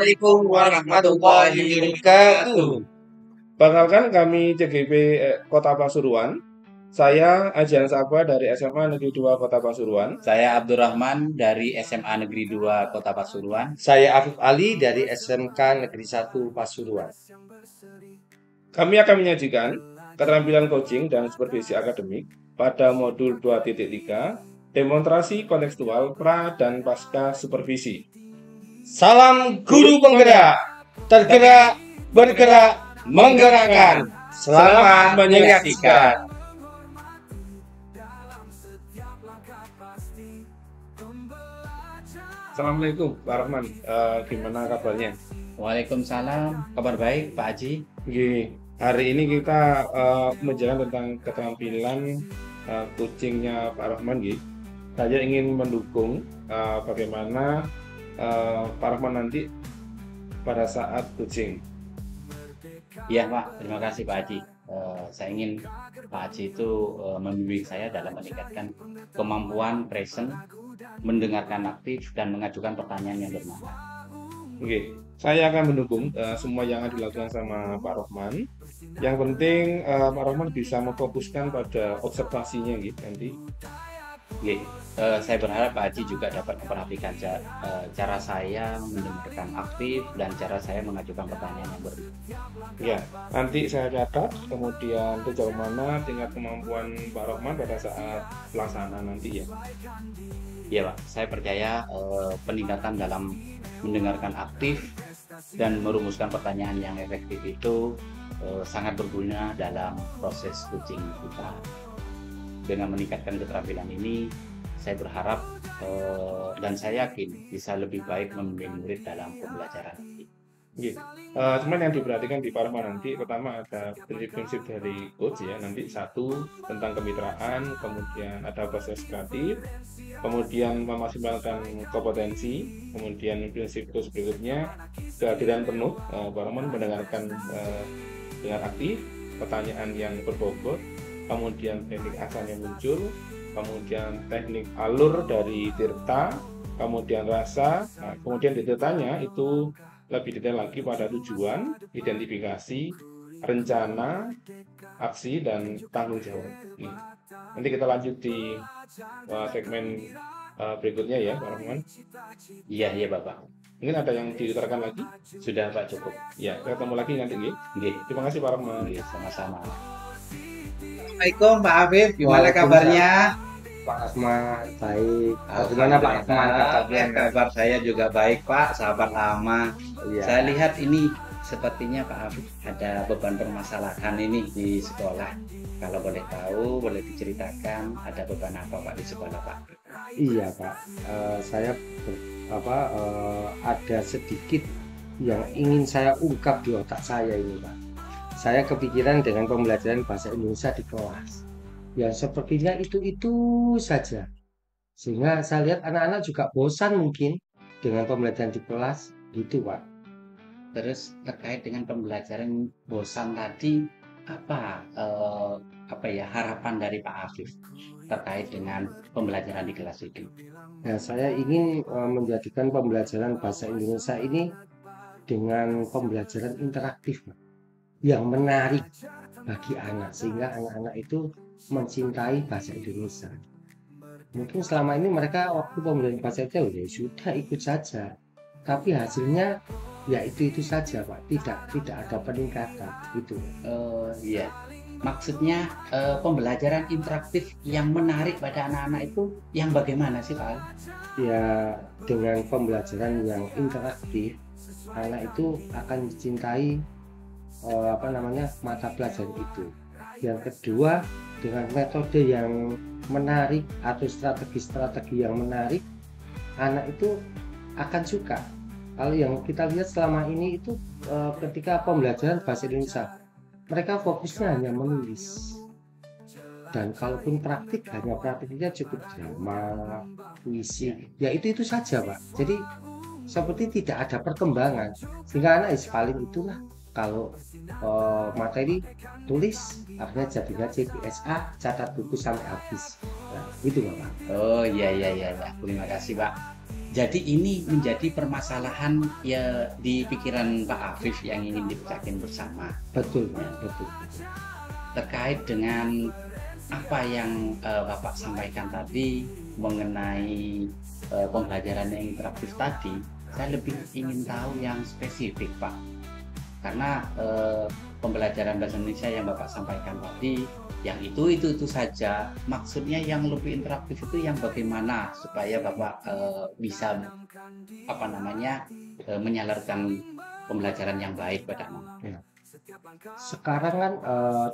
Assalamualaikum warahmatullahi wabarakatuh. Perkenalkan kami CGP Kota Pasuruan. Saya Ajian Sabwa dari SMA Negeri 2 Kota Pasuruan. Saya Abdurrahman dari SMA Negeri 2 Kota Pasuruan. Saya Afif Ali dari SMK Negeri 1 Pasuruan. Kami akan menyajikan keterampilan coaching dan supervisi akademik pada modul 2.3, demonstrasi kontekstual pra dan pasca supervisi. Salam guru penggerak, tergerak, bergerak, menggerakkan. Selamat menyaksikan. Assalamualaikum Pak Rahman, gimana kabarnya? Waalaikumsalam, kabar baik Pak Haji. Hari ini kita menjelaskan tentang keterampilan coachingnya Pak Rahman. Saya ingin mendukung bagaimana Pak Rahman nanti pada saat coaching. Iya Pak, terima kasih Pak Haji. Saya ingin Pak Haji itu membimbing saya dalam meningkatkan kemampuan present, mendengarkan aktif, dan mengajukan pertanyaan yang bermanfaat. Saya akan mendukung semua yang dilakukan sama Pak Rahman. Yang penting Pak Rahman bisa memfokuskan pada observasinya nanti. Saya berharap Pak Haji juga dapat memperhatikan cara saya mendengarkan aktif dan cara saya mengajukan pertanyaan yang berbeda. Nanti saya catat, kemudian sejauh mana tingkat kemampuan Pak Rahman pada saat pelaksanaan nanti ya. Iya Pak, saya percaya peningkatan dalam mendengarkan aktif dan merumuskan pertanyaan yang efektif itu sangat berguna dalam proses coaching kita. Dengan meningkatkan keterampilan ini, saya berharap dan saya yakin bisa lebih baik membimbing murid dalam pembelajaran ini. Cuman yang diperhatikan di Pak Rahman nanti pertama ada prinsip-prinsip dari coach ya. Nanti satu tentang kemitraan, kemudian ada proses kreatif, kemudian memaksimalkan kompetensi, kemudian prinsip coach berikutnya kehadiran penuh. Pak Rahman mendengarkan dengan aktif, pertanyaan yang berbobot, kemudian teknik asan yang muncul, kemudian teknik alur dari tirta, kemudian rasa. Kemudian di tirtanya itu lebih detail lagi pada tujuan, identifikasi, rencana, aksi, dan tanggung jawab. Nanti kita lanjut di segmen berikutnya ya Pak Rahman. Iya Bapak. Mungkin ada yang diutarakan lagi? Sudah Pak, cukup. Ya, ketemu lagi nanti. Terima kasih Pak Rahman. Sama-sama. Assalamualaikum Pak Afif, gimana kabarnya? Pak Rahman, baik. Gimana Pak Rahman kabarnya? Kabar saya juga baik Pak, sahabat lama. Iya. Saya lihat ini sepertinya Pak Afif ada beban permasalahan ini di sekolah. Kalau boleh tahu, boleh diceritakan ada beban apa Pak di sekolah Pak? Iya Pak, saya ada sedikit yang ingin saya ungkap di otak saya ini Pak. Saya kepikiran dengan pembelajaran bahasa Indonesia di kelas. Ya sepertinya itu saja. Sehingga saya lihat anak-anak juga bosan mungkin dengan pembelajaran di kelas gitu Pak. Terus terkait dengan pembelajaran bosan tadi, apa harapan dari Pak Afif terkait dengan pembelajaran di kelas itu? Ya, saya ingin menjadikan pembelajaran bahasa Indonesia ini dengan pembelajaran interaktif Pak, yang menarik bagi anak sehingga anak-anak itu mencintai bahasa Indonesia. Mungkin selama ini mereka waktu pembelajaran bahasa Indonesia ya sudah ikut saja, tapi hasilnya ya itu saja Pak, tidak ada peningkatan gitu. Iya, maksudnya pembelajaran interaktif yang menarik pada anak-anak itu yang bagaimana sih Pak? Ya dengan pembelajaran yang interaktif anak itu akan mencintai mata pelajaran itu. Yang kedua, dengan metode yang menarik atau strategi yang menarik, anak itu akan suka. Kalau yang kita lihat selama ini itu ketika pembelajaran bahasa Indonesia, mereka fokusnya hanya menulis. Dan kalaupun praktiknya cukup drama, puisi, ya itu saja Pak. Jadi seperti tidak ada perkembangan, sehingga anak paling itulah. Kalau materi tulis akhirnya jadinya CPSA, catat buku sampai habis. Nah, gitu Bapak. Oh iya. Terima kasih Pak. Jadi ini menjadi permasalahan ya di pikiran Pak Afif yang ingin dipecahkan bersama Betul, Pak. Betul. terkait dengan apa yang Bapak sampaikan tadi mengenai pembelajaran yang interaktif tadi. Saya lebih ingin tahu yang spesifik, Pak, karena pembelajaran bahasa Indonesia yang Bapak sampaikan tadi yang itu saja, maksudnya yang lebih interaktif itu yang bagaimana supaya Bapak bisa apa namanya menyalurkan pembelajaran yang baik pada anak. Ya. Sekarang kan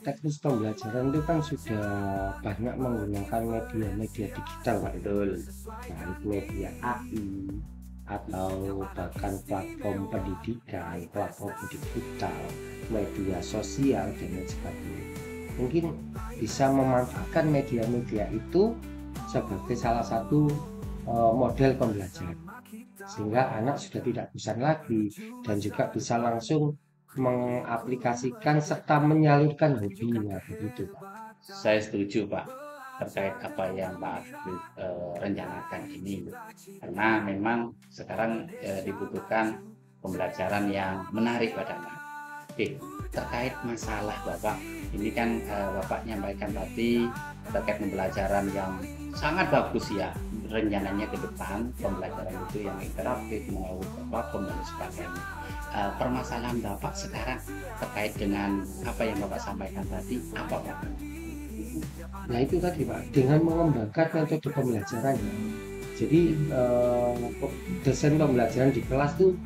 teknis pembelajaran itu kan sudah banyak menggunakan media-media digital, Pak. Betul. Baik media AI atau bahkan platform pendidikan, platform digital, media sosial dan lain sebagainya. Mungkin bisa memanfaatkan media-media itu sebagai salah satu model pembelajaran, sehingga anak sudah tidak bosan lagi dan juga bisa langsung mengaplikasikan serta menyalurkan hobinya, begitu, Pak. Saya setuju, Pak, terkait apa yang Pak Afif rencanakan ini, karena memang sekarang dibutuhkan pembelajaran yang menarik pada anak. Oke, terkait masalah Bapak ini kan Bapak nyampaikan tadi terkait pembelajaran yang sangat bagus ya, rencananya ke depan pembelajaran itu yang interaktif melalui platform dan sebagainya. Permasalahan Bapak sekarang terkait dengan apa yang Bapak sampaikan tadi apa, Pak? Nah itu tadi, Pak, dengan mengembangkan metode pembelajaran. Jadi desain pembelajaran di kelas tuh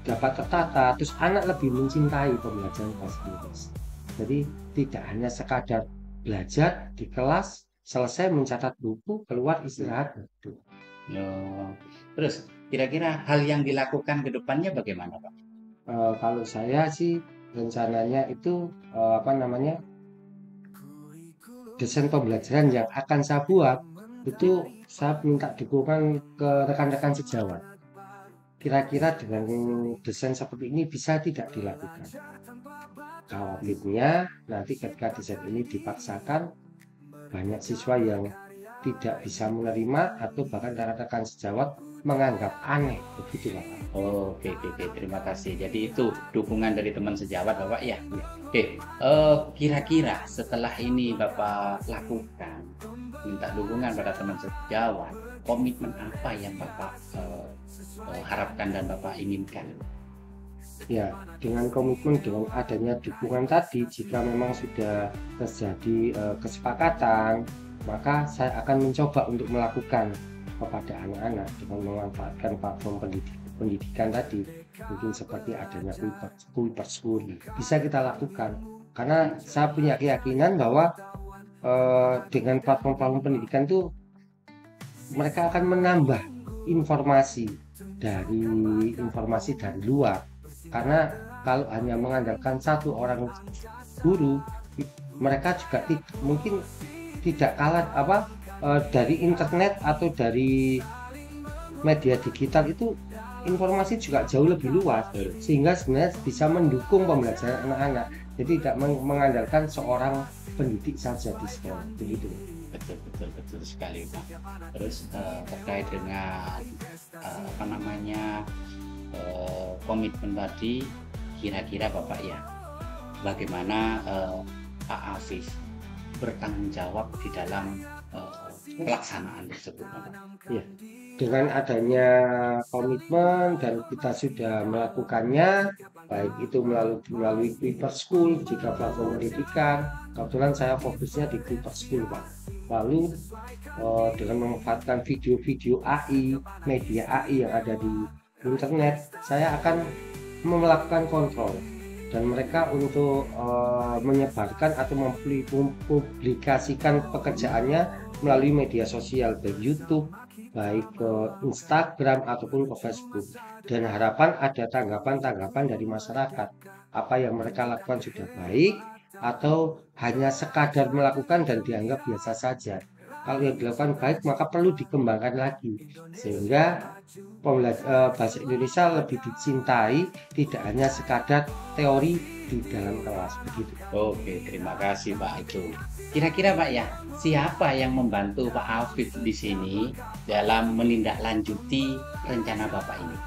dapat tertata, terus anak lebih mencintai pembelajaran bahasa Inggris. Jadi tidak hanya sekadar belajar di kelas, selesai mencatat buku, keluar istirahat. Terus kira-kira hal yang dilakukan ke depannya bagaimana, Pak? Kalau saya sih rencananya itu desain pembelajaran yang akan saya buat itu saya minta dukungan ke rekan-rekan sejawat. Kira-kira dengan desain seperti ini bisa tidak dilakukan? Khawatirnya nanti ketika desain ini dipaksakan, banyak siswa yang tidak bisa menerima atau bahkan rekan-rekan sejawat menganggap aneh, begitu, Pak. Oke, terima kasih. Jadi itu dukungan dari teman sejawat, Bapak ya. Oke, kira-kira setelah ini Bapak lakukan, minta dukungan pada teman sejawat, komitmen apa yang Bapak harapkan dan Bapak inginkan? Ya, dengan komitmen, dengan adanya dukungan tadi, jika memang sudah terjadi kesepakatan, maka saya akan mencoba untuk melakukan kepada anak-anak dengan memanfaatkan platform pendidikan tadi, mungkin seperti adanya Kuiper School, bisa kita lakukan. Karena saya punya keyakinan bahwa dengan platform pendidikan itu mereka akan menambah informasi dari luar. Karena kalau hanya mengandalkan satu orang guru, mereka juga mungkin tidak kalah dari internet atau dari media digital itu informasi juga jauh lebih luas, sehingga sebenarnya bisa mendukung pembelajaran anak-anak. Jadi tidak mengandalkan seorang pendidik saja di sekolah, begitu. Betul sekali, Pak. Terus terkait dengan komitmen tadi, kira-kira Bapak ya, bagaimana Pak Afif bertanggung jawab di dalam pelaksanaan tersebut, Bapak? Ya, dengan adanya komitmen dan kita sudah melakukannya, baik itu melalui Kuiper School, jika platform pendidikan, kebetulan saya fokusnya di Kuiper School, Pak. Lalu dengan memanfaatkan video-video AI, media AI yang ada di internet, saya akan melakukan kontrol dan mereka untuk menyebarkan atau mempublikasikan pekerjaannya melalui media sosial, baik YouTube, baik ke Instagram ataupun ke Facebook. Dan harapan ada tanggapan-tanggapan dari masyarakat, apa yang mereka lakukan sudah baik atau hanya sekadar melakukan dan dianggap biasa saja. Kalau yang dilakukan baik, maka perlu dikembangkan lagi sehingga bahasa Indonesia lebih dicintai, tidak hanya sekadar teori di dalam kelas begitu. Oke, terima kasih Pak itu. Kira-kira Pak ya, siapa yang membantu Pak Afif di sini dalam menindaklanjuti rencana Bapak ini?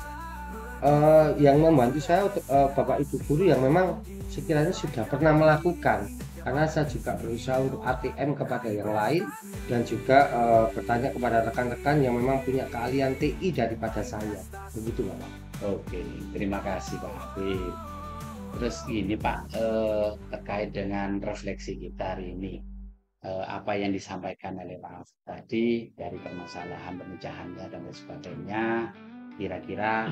Yang membantu saya Bapak Ibu guru yang memang sekiranya sudah pernah melakukan, karena saya juga berusaha untuk ATM kepada yang lain dan juga bertanya kepada rekan-rekan yang memang punya keahlian TI daripada saya, begitu Bapak. Oke, terima kasih Pak Afif. Terus gini Pak, terkait dengan refleksi kita hari ini, apa yang disampaikan oleh Pak Afif tadi dari permasalahan pemecahannya dan lain sebagainya, kira-kira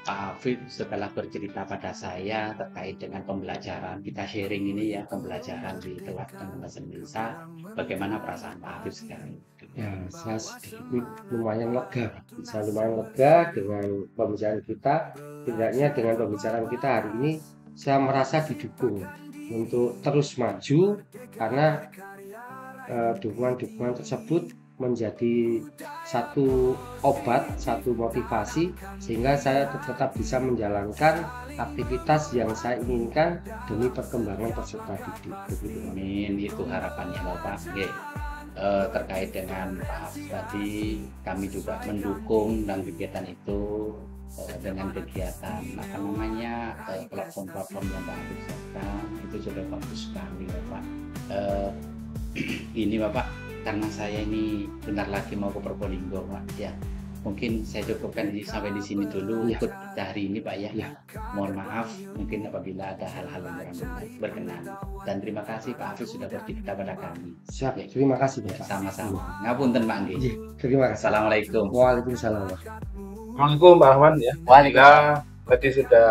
Pak Afif setelah bercerita pada saya terkait dengan pembelajaran, kita sharing ini ya, pembelajaran di kelas bahasa Indonesia, bagaimana perasaan Pak Afif sekarang? Ya, saya sedikit lumayan lega. Saya lumayan lega dengan pembicaraan kita. Tidaknya dengan pembicaraan kita hari ini, saya merasa didukung untuk terus maju karena dukungan-dukungan tersebut menjadi satu obat, satu motivasi sehingga saya tetap bisa menjalankan aktivitas yang saya inginkan demi perkembangan peserta didik. Begitu. Amin, itu harapannya Bapak. Oke. Terkait dengan Pak Afif tadi, kami juga mendukung dan kegiatan itu dengan kegiatan apa namanya platform-platform yang Pak Afif sertakan itu sudah bagus sekali Bapak. Ini Bapak, karena saya ini bentar lagi mau ke Probolinggo Pak ya, mungkin saya cukupkan sampai di sini dulu Ya. untuk hari ini Pak ya. Ya. Mohon maaf mungkin apabila ada hal-hal yang kurang berkenan, dan terima kasih Pak Afif sudah bercerita pada kami. Siap, terima kasih Ya, Bapak. sama-sama. Ngapunten Pak Anggi. Iya, terima kasih. Assalamualaikum. Waalaikumsalam. Assalamualaikum Pak Rahman ya. Waalaikumsalam. Kita tadi sudah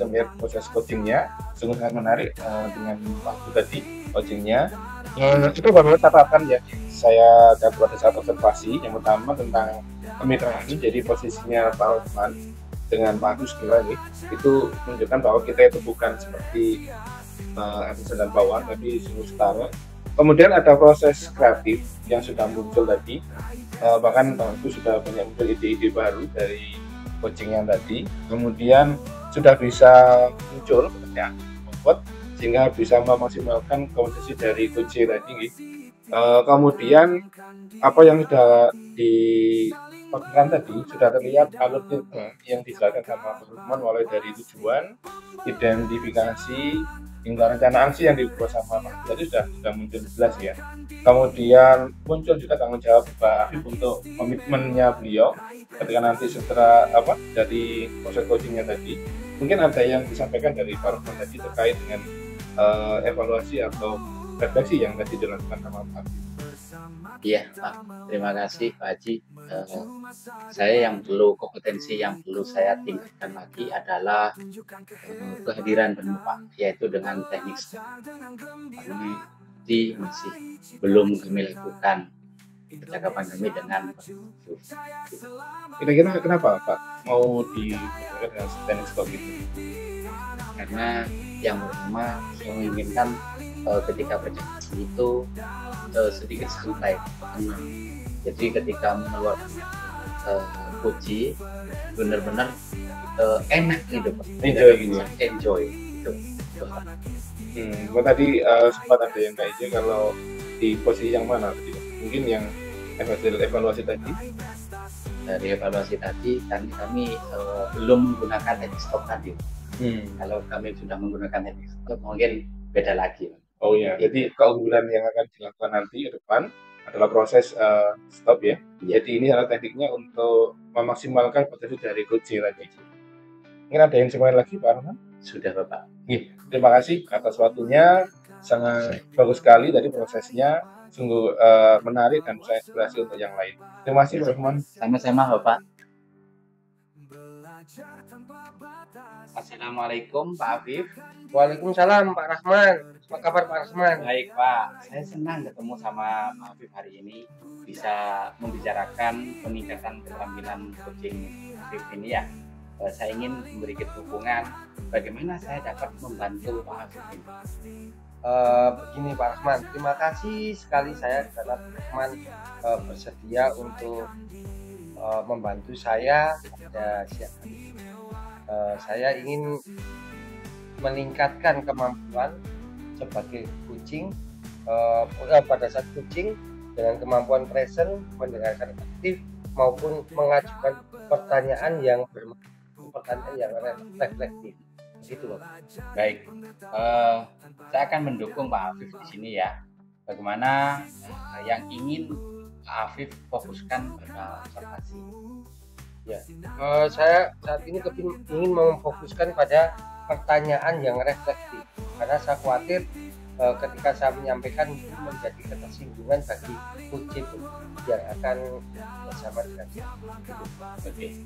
melihat proses coachingnya, sungguh sangat menarik dengan waktu tadi coachingnya. Itu beberapa catatan ya. Saya dapat ada satu observasi. Yang pertama tentang kemitraan. Jadi posisinya Pak Rahman dengan Pak Agus ini itu menunjukkan bahwa kita itu bukan seperti atasan dan bawahan, tapi sungguh setara. Kemudian ada proses kreatif yang sudah muncul tadi. Bahkan Pak Agus sudah banyak muncul ide-ide baru dari coaching yang tadi. Kemudian sudah bisa muncul pertanyaan membuat sehingga bisa memaksimalkan kompetensi dari coaching tadi. Kemudian apa yang sudah dilakukan tadi sudah terlihat alur yang dijelaskan sama teman-teman, mulai dari tujuan, identifikasi, hingga rencana aksi yang dibuat sama Pak. Jadi sudah muncul jelas ya. Kemudian muncul juga tanggung jawab Pak Afif untuk komitmennya beliau ketika nanti setelah dari proses coachingnya tadi, mungkin ada yang disampaikan dari Pak Rahman tadi terkait dengan evaluasi atau refleksi yang tadi dilakukan sama Pak Afif. Iya Pak, terima kasih Pak Haji. Saya yang kompetensi yang perlu saya tingkatkan lagi adalah kehadiran penuh Pak, yaitu dengan teknik kami masih belum kami lakukan percakapan kami dengan Kira-kira kenapa Pak mau dilakukan dengan teknik stop itu? karena yang pertama saya menginginkan ketika percakapan itu sedikit santai, tenang. Jadi ketika mengeluarkan puji benar-benar enak gitu Pak. Enjoy gitu ya? Enjoy gitu. Tadi sempat ada yang kayaknya kalau di posisi yang mana tadi? Mungkin yang evaluasi tadi. Dari evaluasi tadi kami belum menggunakan teknik stop tadi. Kalau kami sudah menggunakan teknik stop mungkin beda lagi. Oh ya, jadi keunggulan yang akan dilakukan nanti ke depan adalah proses stop ya. Jadi ini adalah tekniknya untuk memaksimalkan potensi dari coaching tadi. Mungkin ada yang semuanya lagi Pak Arman? Sudah Bapak. Terima kasih atas waktunya, sangat bagus sekali dari prosesnya, sungguh menarik dan saya inspirasi untuk yang lain. Terima kasih Pak Arman. Sama-sama Bapak. Assalamualaikum Pak Afif. Waalaikumsalam Pak Rahman. Apa kabar Pak Rahman? Baik Pak, saya senang ketemu sama Pak Afif hari ini, bisa membicarakan peningkatan keterampilan coaching Afif ini ya. Saya ingin memberikan dukungan bagaimana saya dapat membantu Pak Afif ini. Begini Pak Rahman, terima kasih sekali saya karena Pak Rahman bersedia untuk membantu saya pada siang hari. Saya ingin meningkatkan kemampuan sebagai coaching pada saat coaching dengan kemampuan present, mendengarkan aktif maupun mengajukan pertanyaan yang reflektif. Gitu, Pak. Baik, saya akan mendukung Pak Afif di sini ya. Bagaimana yang ingin Pak Afif fokuskan pada observasi? Ya, saya saat ini ingin memfokuskan pada pertanyaan yang reflektif karena saya khawatir ketika saya menyampaikan itu menjadi ketersinggungan bagi coaching yang akan bersama dengan saya. Oke,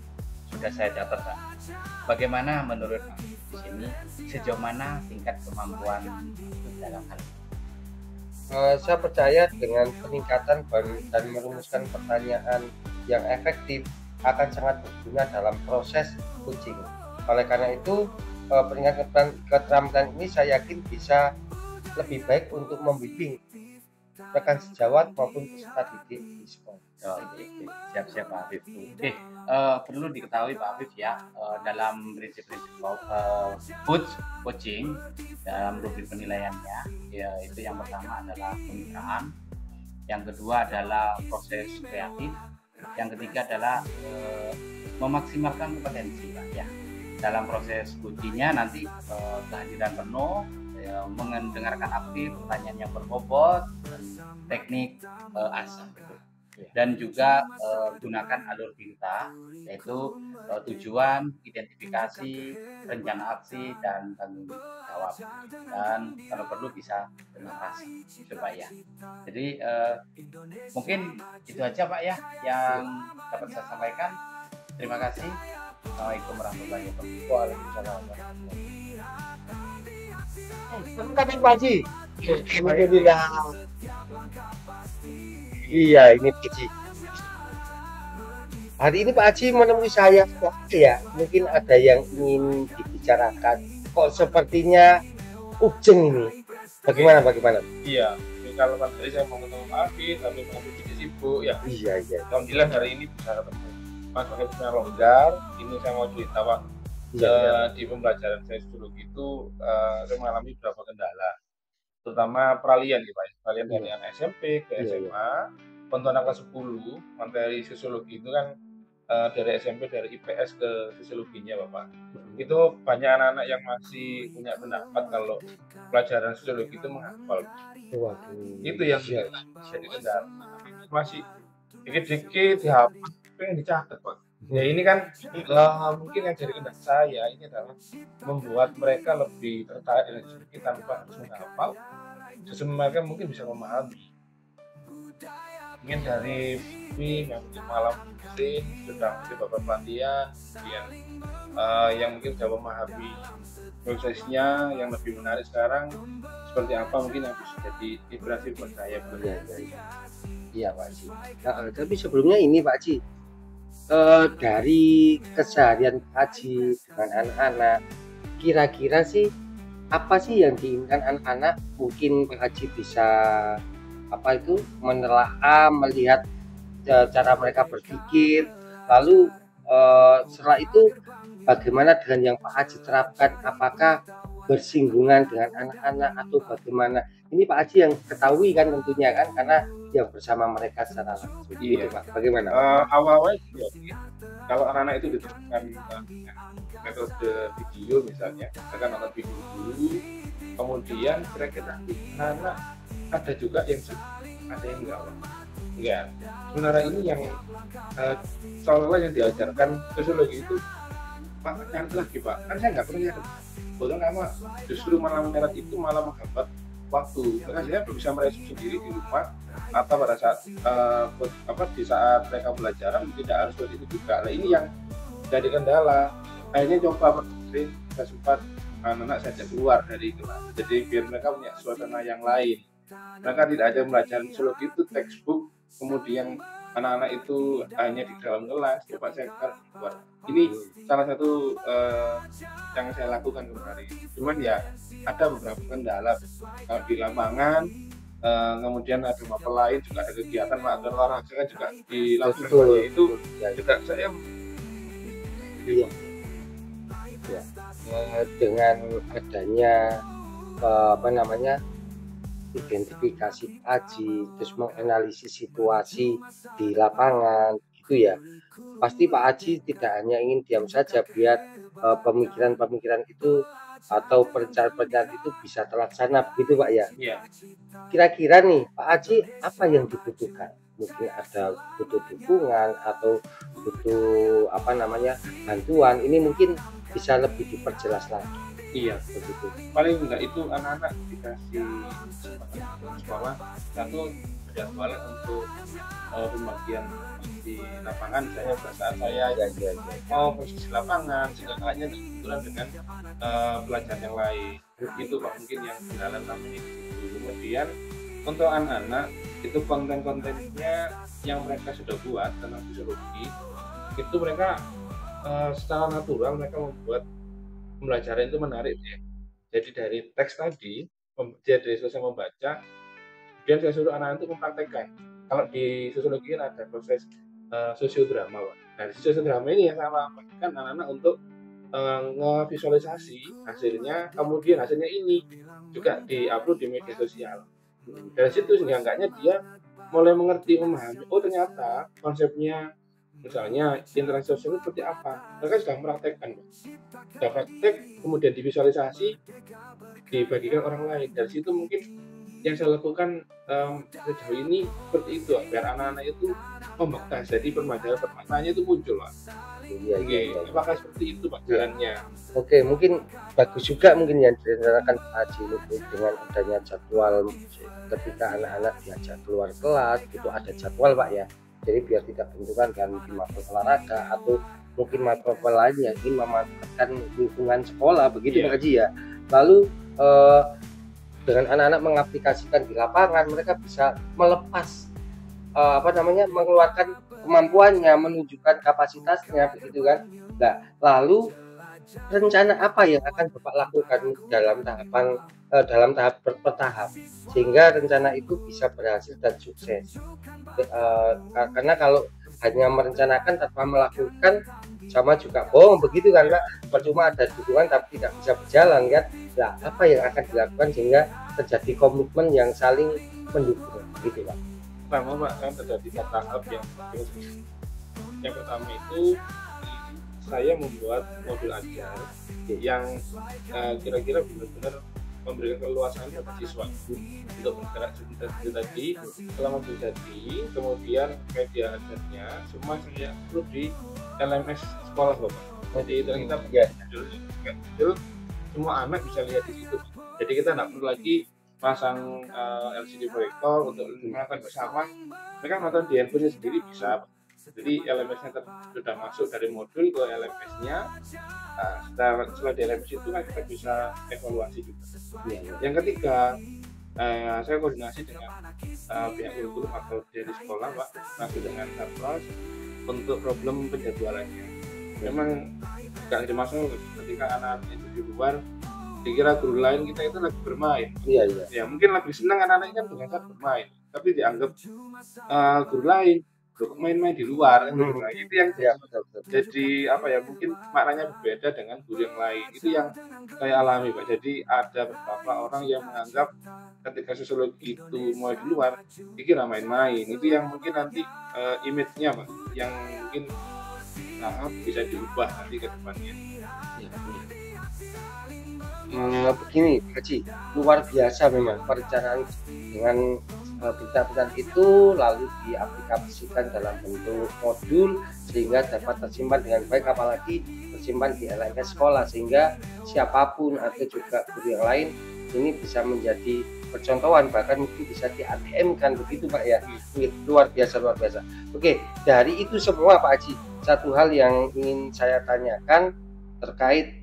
sudah saya catat Pak. Bagaimana menurut Pak Afif di sini, sejauh mana tingkat kemampuan dalam hal ini? Saya percaya dengan peningkatan dan merumuskan pertanyaan yang efektif akan sangat berguna dalam proses coaching. Oleh karena itu, peningkatan keterampilan ini saya yakin bisa lebih baik untuk membimbing rekan sejawat maupun peserta didik di sekolah. Oke, siap-siap Pak Afif. Oke, perlu diketahui Pak Afif ya, dalam prinsip-prinsip coaching dalam rubrik penilaiannya, ya itu yang pertama adalah kemitraan, yang kedua adalah proses kreatif, yang ketiga adalah memaksimalkan kompetensi Pak ya. Dalam proses coachingnya nanti kehadiran penuh, mendengarkan aktif, pertanyaan yang berbobot, teknik asah dan juga gunakan alur pinta, yaitu tujuan, identifikasi, rencana aksi, dan tanggung jawab, dan kalau perlu bisa narasi supaya. Jadi mungkin itu aja Pak ya yang dapat saya sampaikan. Terima kasih. Assalamualaikum warahmatullahi wabarakatuh. Waalaikumsalam. Tapi Pak Haji, alhamdulillah. Iya, ini Pak Haji. Hari ini Pak Haji menemui saya ya. Mungkin ada yang ingin dibicarakan. Kok sepertinya ujeng ini. Bagaimana? Iya, kalau tadi saya mau ketemu Pak Afif, tapi Pak Afif jadi sibuk ya. Iya. Alhamdulillah hari ini bisa ketemu. Mas pakai punya longgar. Ini saya mau cerita Pak. Di pembelajaran saya dulu itu saya mengalami beberapa kendala, terutama peralihan ya Pak. Peralihan dari anak SMP ke SMA. Untuk anak kelas 10 materi sosiologi itu kan dari SMP dari IPS ke sosiologinya Bapak. Itu banyak anak-anak yang masih punya pendapat kalau pelajaran sosiologi itu menghafal. Itu yang jadi kendala. Masih dikit-dikit dihafal, pengen dicatat Pak. Ya ini kan mungkin yang jadi kendala saya ini adalah membuat mereka lebih tertarik dengan sosiologi tanpa harus menghafal. Justru mereka mungkin bisa memahami. Mungkin dari yang malam ini sudah mungkin beberapa pelatihan, kemudian yang mungkin sudah memahami prosesnya yang lebih menarik sekarang seperti apa mungkin yang bisa jadi inspirasi buat saya. Iya Pak Haji. Tapi sebelumnya ini Pak Haji, dari keseharian Pak Haji dengan anak-anak, kira-kira sih apa sih yang diinginkan anak-anak? Mungkin Pak Haji bisa menelaah, melihat cara mereka berpikir, lalu setelah itu bagaimana dengan yang Pak Haji terapkan, apakah bersinggungan dengan anak-anak atau bagaimana? Ini Pak Haji yang ketahui kan tentunya kan, karena yang bersama mereka secara langsung. Itu Pak, bagaimana? Awal-awal kalau anak-anak itu diterapkan metode video misalnya, mereka nonton video dulu, kemudian kira-kira anak-anak ada juga yang ada yang enggak. Sebenarnya ini yang seolah-olah yang diajarkan sosiologi itu Pak nyari lagi Pak, kan saya nggak pernah nyari. Betul nggak justru malah menyeret itu malah menghambat waktu. Karena saya bisa merespon sendiri di rumah atau pada saat di saat mereka belajar tidak harus seperti itu juga. Nah ini yang jadi kendala. Akhirnya coba saya sempat anak-anak saya ajak keluar dari kelas. Jadi biar mereka punya suasana yang lain. Mereka tidak hanya belajar sosiologi itu textbook, kemudian anak-anak itu hanya di dalam kelas. Coba saya keluar. Ini salah satu yang saya lakukan kemarin. Cuman ya ada beberapa kendala kalau di lapangan. Kemudian ada mapel lain juga ada kegiatan ada olahraga juga di lapangan itu juga saya Ya, dengan adanya apa namanya identifikasi Pak Haji, terus menganalisis situasi di lapangan, gitu ya. Pasti Pak Haji tidak hanya ingin diam saja biar pemikiran-pemikiran itu atau perencanaan-perencanaan itu bisa terlaksana, begitu Pak ya. Iya. Kira-kira nih Pak Haji apa yang dibutuhkan? Mungkin ada butuh dukungan atau butuh apa namanya bantuan. Ini mungkin bisa lebih diperjelas lagi Iya, begitu. paling enggak itu anak-anak dikasih kesempatan sekolah satu jadwalnya untuk pembagian di lapangan, saya pada saat saya Ya, ya, ya. mau posisi lapangan sehingga kakaknya berbenturan dengan pelajaran yang lain. Itu Pak mungkin yang jalan kami. Kemudian untuk anak-anak itu konten-kontennya yang mereka sudah buat tentang fisiologi itu mereka secara natural mereka membuat pembelajaran itu menarik ya. Jadi dari teks tadi dia dari selesai membaca, kemudian saya suruh anak-anak itu mempraktekkan. Kalau di sosiologi kan ada proses sosiodrama, Pak. Nah, sosiodrama ini yang saya lakukan anak-anak untuk ngevisualisasi hasilnya, kemudian hasilnya ini juga diupload di media sosial. Dari situ sehingga enggaknya dia mulai mengerti, memahami, oh ternyata konsepnya misalnya interaksi sosial itu seperti apa. Mereka sudah mempraktekkan, Pak. Sudah praktek, kemudian divisualisasi, dibagikan orang lain. Dari situ mungkin yang saya lakukan sejauh ini seperti itu, biar anak-anak itu membekas, jadi permasalahan-permasalahannya itu muncul, Pak. Iya, Oke, iya, iya. apakah seperti itu Pak jalannya? Oke, mungkin bagus juga mungkin yang direncanakan Pak Haji itu dengan adanya jadwal ketika anak-anak diajak keluar kelas itu ada jadwal Pak ya. Jadi biar tidak benturan dengan mungkin mata olahraga atau mungkin mata lain yang ingin memanfaatkan lingkungan sekolah begitu Iya. Pak Haji ya. Lalu dengan anak-anak mengaplikasikan di lapangan mereka bisa melepas apa namanya mengeluarkan kemampuannya, menunjukkan kapasitasnya begitu kan. Nah, lalu rencana apa yang akan Bapak lakukan dalam tahap bertahap sehingga rencana itu bisa berhasil dan sukses. Karena kalau hanya merencanakan tanpa melakukan sama juga bohong begitu kan Pak, percuma ada dukungan tapi tidak bisa berjalan kan. Nah, apa yang akan dilakukan sehingga terjadi komitmen yang saling mendukung gitu Pak. Pertama Pak kan terjadi tahap yang pertama itu saya membuat modul ajar yang kira-kira benar-benar memberikan keleluasan pada siswa untuk bergerak seperti tadi. Setelah modul jadi, kemudian media ajarnya semua saya upload di LMS sekolah Bapak. Jadi itu kita Ya. judul semua anak bisa lihat di situ. Jadi kita tidak perlu lagi pasang LCD proyektor untuk menonton bersama. Mereka nonton di handphone sendiri bisa. Jadi LMS-nya sudah masuk dari modul ke LMS-nya. Setelah di LMS itu kan kita bisa evaluasi juga. Yang ketiga, saya koordinasi dengan pihak guru atau dari sekolah Pak, masih dengan Satpras untuk problem penjadwalannya. Memang tidak ada masalah ketika anak-anak itu di luar dikira guru lain kita itu lagi bermain. Iya, iya. Ya mungkin lebih senang anak-anak kan dengan saat bermain, tapi dianggap guru lain main-main di luar kan. Nah, itu yang Ya, betul. jadi apa ya, mungkin maknanya berbeda dengan guru yang lain. Itu yang saya alami Pak. Jadi ada beberapa orang yang menganggap ketika sosiologi itu mau di luar dikira main-main. Itu yang mungkin nanti image-nya Pak, yang mungkin bisa diubah nanti ke depannya. Begini Pak Haji, luar biasa memang perencanaan dengan berita-berita itu lalu diaplikasikan dalam bentuk modul sehingga dapat tersimpan dengan baik, apalagi tersimpan di LMS sekolah sehingga siapapun atau juga guru yang lain ini bisa menjadi percontohan, bahkan mungkin bisa di ATM kan begitu Pak ya. Luar biasa. Oke, dari itu semua Pak Haji, satu hal yang ingin saya tanyakan terkait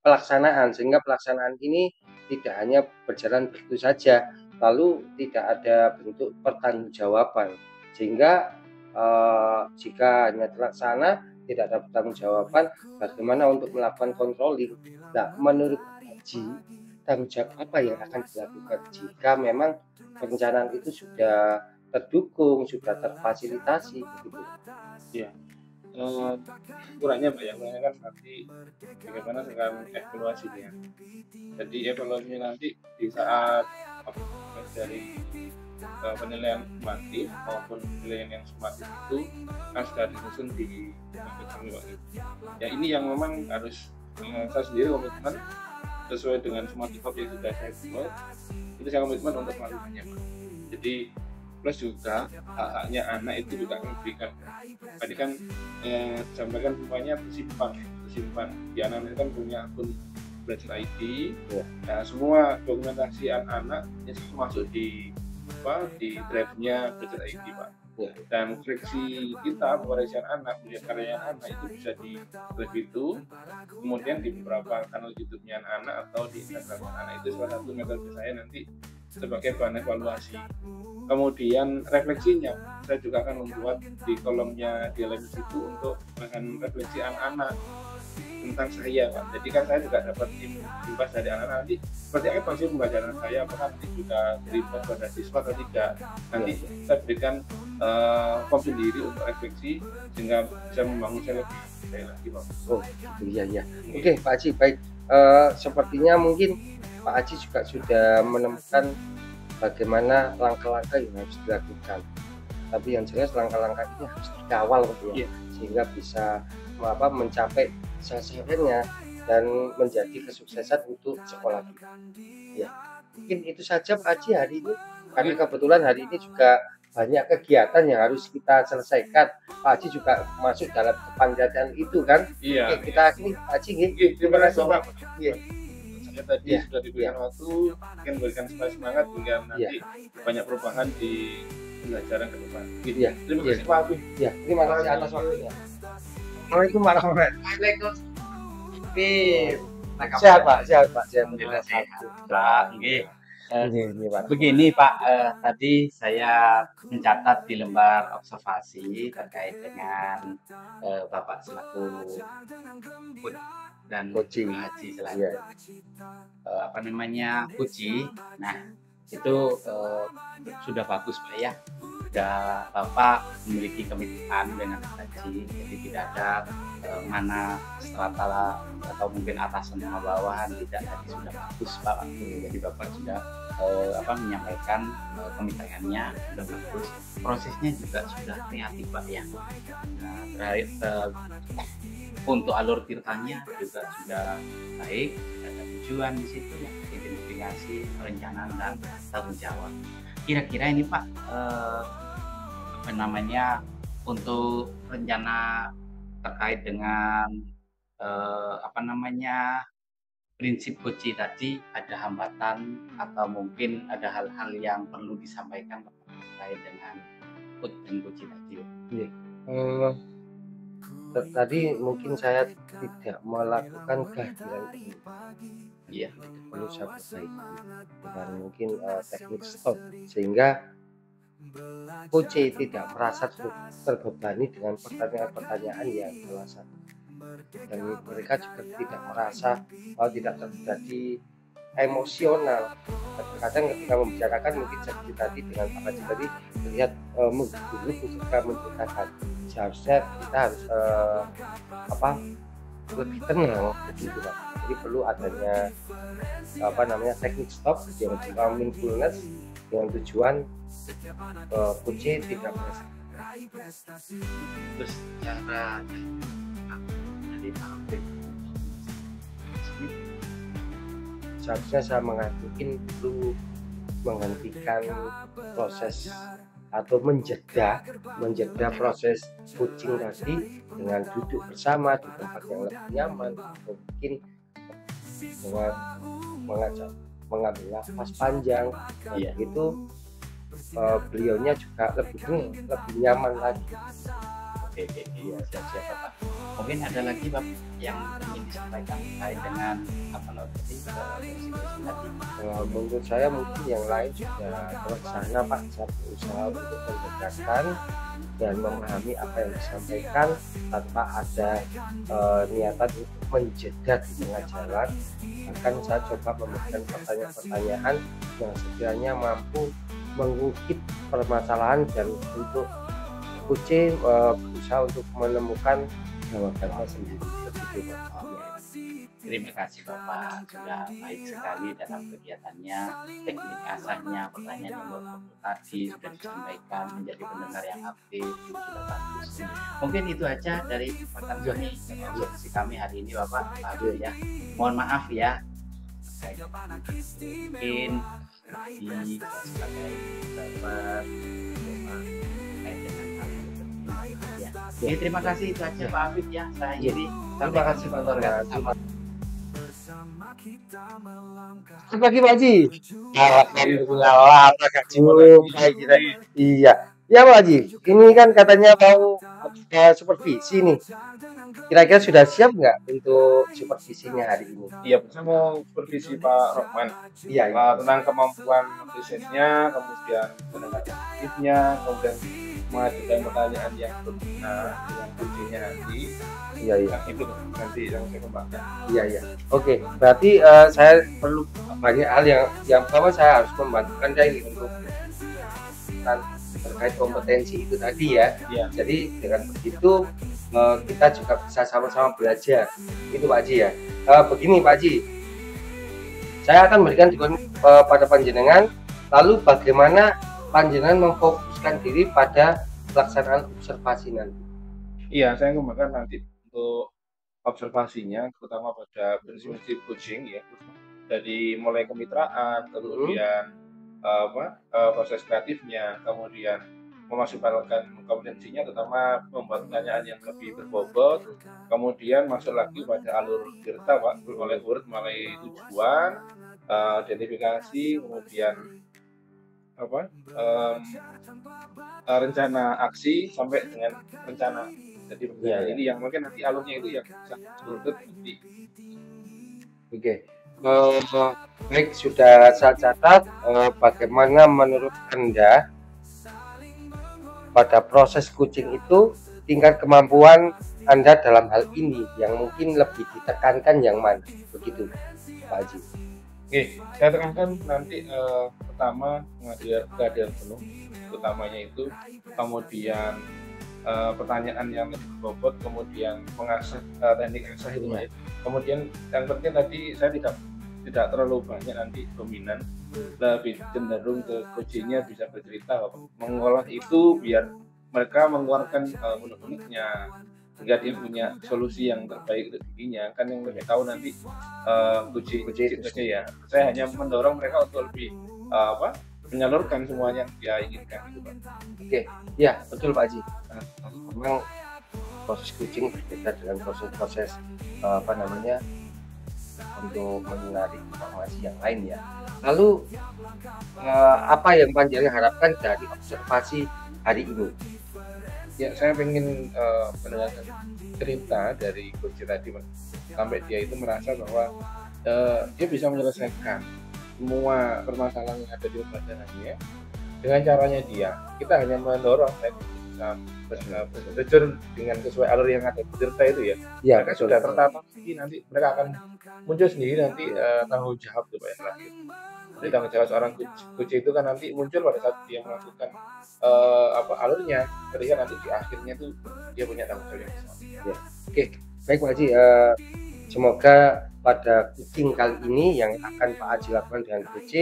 pelaksanaan, sehingga pelaksanaan ini tidak hanya berjalan begitu saja lalu tidak ada bentuk pertanggungjawaban, sehingga jika hanya terlaksana tidak ada pertanggungjawaban, bagaimana untuk melakukan controlling. Nah, menurut Haji, tanggung jawab apa yang akan dilakukan jika memang perencanaan itu sudah terdukung, sudah terfasilitasi begitu? eh, kurangnya Pak ya, kurangnya kan nanti bagaimana dengan evaluasinya. Jadi evaluasinya nanti di saat dari penilaian formatif maupun penilaian yang sumatif itu kan sudah disusun di kami Pak. Ya ini yang memang harus saya sendiri komitmen sesuai dengan sumatif yang sudah saya buat, itu saya komitmen untuk melakukannya Pak. Jadi plus juga hak-haknya anak itu juga kami berikan. Tadi kan sampaikan semuanya tersimpan di anak kan punya akun Belajar ID ya. Nah, semua dokumentasi anak-anak itu masuk di drive-nya Belajar ID Pak ya. Dan koreksi kita pemeriksaan anak, karya anak itu bisa di drive itu, kemudian di beberapa kanal YouTube-nya anak atau di Instagram anak. Itu salah satu metode saya nanti sebagai bahan evaluasi. Kemudian refleksinya saya juga akan membuat di kolomnya di LMS itu untuk bahan refleksi anak-anak tentang saya Pak. Jadi kan saya juga dapat imbas dari anak-anak nanti seperti apa sih pembelajaran saya, apakah nanti juga berimbas pada siswa atau tidak. Nanti saya berikan form sendiri untuk refleksi sehingga bisa membangun saya lebih baik lagi Pak. Oh iya. Oke Pak Haji, baik. Sepertinya mungkin Pak Haji juga sudah menemukan bagaimana langkah-langkah yang harus dilakukan. Tapi yang jelas langkah-langkah ini harus dikawal gitu ya, sehingga bisa mencapai sasarannya dan menjadi kesuksesan untuk sekolah kita. Ya, mungkin itu saja Pak Haji hari ini. Karena kebetulan hari ini juga banyak kegiatan yang harus kita selesaikan. Pak Haji juga masuk dalam kepanitiaan itu kan. Iya. Oke, kita akhiri Pak Haji. Terima kasih Pak. Iya. Tadi sudah diberikan waktu, mungkin berikan semangat hingga nanti banyak perubahan di pembelajaran ke depan. Iya. Terima kasih Pak Abi. Ya, terima kasih atas waktunya. Assalamualaikum warahmatullahi wabarakatuh. Sehat Pak, sehat. Alhamdulillah sehat. Pak, Ini Pak. begini Pak, tadi saya mencatat di lembar observasi terkait dengan Bapak selaku dan coaching Haji selaku Puji. Nah itu sudah bagus Pak ya, sudah Bapak memiliki kemitraan dengan Haji, jadi tidak ada mana strata atau mungkin atasan sama bawahan, tidak. Tadi sudah bagus Pak, jadi Bapak sudah menyampaikan kemitraannya sudah bagus, prosesnya juga sudah kreatif Pak ya. Nah, terakhir untuk alur tirtanya juga sudah baik, ada tujuan di situ ya, identifikasi, perencanaan dan tanggung jawab. Kira-kira ini Pak untuk rencana terkait dengan prinsip Koci tadi, ada hambatan atau mungkin ada hal-hal yang perlu disampaikan terkait dengan Koci tadi? Iya. Tadi mungkin saya tidak melakukan kehadiran ini. Iya, perlu saya perbaiki dengan mungkin teknik stop, sehingga Koci tidak merasa terbebani dengan pertanyaan-pertanyaan yang alasan, dan mereka juga tidak merasa tidak terjadi emosional. Kadang ketika membicarakan mungkin seperti tadi dengan Pak Haji tadi terlihat dulu ketika menceritakan, seharusnya kita harus lebih tenang begitu Pak. Jadi perlu adanya teknik stop yang mindfulness dengan tujuan Koci tidak merasa. Terus cara dari seharusnya saya mengatakan perlu menghentikan proses atau menjeda proses coaching tadi dengan duduk bersama di tempat yang lebih nyaman, atau mungkin dengan mengambil nafas panjang. Iya. Itu beliaunya juga lebih nyaman lagi. Oke, iya, siap Pak. Mungkin ada lagi Pak yang ingin disampaikan terkait dengan tadi? Menurut saya mungkin yang lain sudah terlaksana Pak. Saya berusaha untuk mendengarkan dan memahami apa yang disampaikan tanpa ada niatan untuk menjeda di tengah jalan. Bahkan saya coba memberikan pertanyaan-pertanyaan yang sekiranya mampu mengungkit permasalahan dan untuk Coach berusaha untuk menemukan jawabannya sendiri. Begitu, Pak. Terima kasih Bapak, sudah baik sekali dalam kegiatannya, teknik asahnya, pertanyaan yang Bapak tadi sudah disampaikan, menjadi pendengar yang aktif, itu sudah bagus. Mungkin itu aja dari Pak Joni, diskusi kami hari ini Bapak, Pak Abdul ya. Mohon maaf ya, mungkin di sebagai sahabat terkait dengan hal itu ya. Oke, terima kasih itu aja Pak Afif ya. Saya ini Terima kasih Pak Torga. sama. Selamat pagi Pak Haji. Alhamdulillah, baik kita. Iya. Ya Pak Haji, ini kan katanya mau supervisi nih. Kira-kira sudah siap nggak untuk supervisinya hari ini? Iya, saya mau supervisi Pak Rohman Iya. tentang kemampuan risetnya, kemudian pendengaran aktifnya, kemudian mengajukan pertanyaan yang berguna dengan kuncinya nanti. Iya. Yang itu nanti yang saya kembangkan. Iya. Oke, berarti saya perlu banyak hal yang pertama saya harus membantukan ini untuk terkait kompetensi itu tadi ya. Iya. Jadi dengan begitu kita juga bisa sama-sama belajar. Itu Pak Haji ya. Begini Pak Haji, saya akan memberikan dukungan pada panjenengan. Lalu bagaimana panjenengan memfokuskan diri pada pelaksanaan observasi nanti? Iya, saya kembangkan nanti untuk observasinya, terutama pada prinsip coaching ya, dari mulai kemitraan, kemudian proses kreatifnya, kemudian memasukkan kompetensinya, terutama membuat pertanyaan yang lebih berbobot, kemudian masuk lagi pada alur cerita Pak, mulai tujuan, identifikasi, kemudian rencana aksi sampai dengan rencana. Jadi ini yang mungkin nanti alurnya itu yang bisa urut nanti. Oke. Baik, sudah saya catat. Bagaimana menurut Anda pada proses coaching itu tingkat kemampuan Anda dalam hal ini yang mungkin lebih ditekankan yang mana? Begitu Pak Haji. Oke, saya tekankan nanti pertama kehadiran penuh, utamanya itu, kemudian pertanyaan yang lebih berbobot, kemudian mengasah teknik asah itu, kemudian yang penting tadi saya tidak terlalu banyak nanti dominan, lebih cenderung ke coachingnya bisa bercerita, mengolah itu biar mereka mengeluarkan unek-uneknya, sehingga dia punya solusi yang terbaik untuk dirinya. Kan yang lebih tahu nanti coaching saja ya. Saya hanya mendorong mereka untuk lebih menyalurkan semuanya yang dia inginkan gitu, Pak. Oke, ya betul Pak Haji. Memang proses coaching berbeda dengan proses untuk menarik informasi yang lain ya. Lalu apa yang panjenengan harapkan dari observasi hari ini? Ya, saya ingin mendengarkan cerita dari coach tadi, Mas, sampai dia itu merasa bahwa dia bisa menyelesaikan semua permasalahan yang ada di pelajarannya dengan caranya dia. Kita hanya mendorong bisa belajar dengan sesuai alur yang ada di cerita itu ya. Ya, mereka sudah tertata, nanti mereka akan muncul sendiri nanti tanggung jawab itu Pak yang terakhir. Jadi tanggung jawab seorang coach itu kan nanti muncul pada saat dia melakukan alurnya, ketika nanti di akhirnya itu dia punya tanggung jawab yang besar. Ya. Oke, baik Pak Haji. Semoga pada coaching kali ini yang akan Pak Haji lakukan dengan coach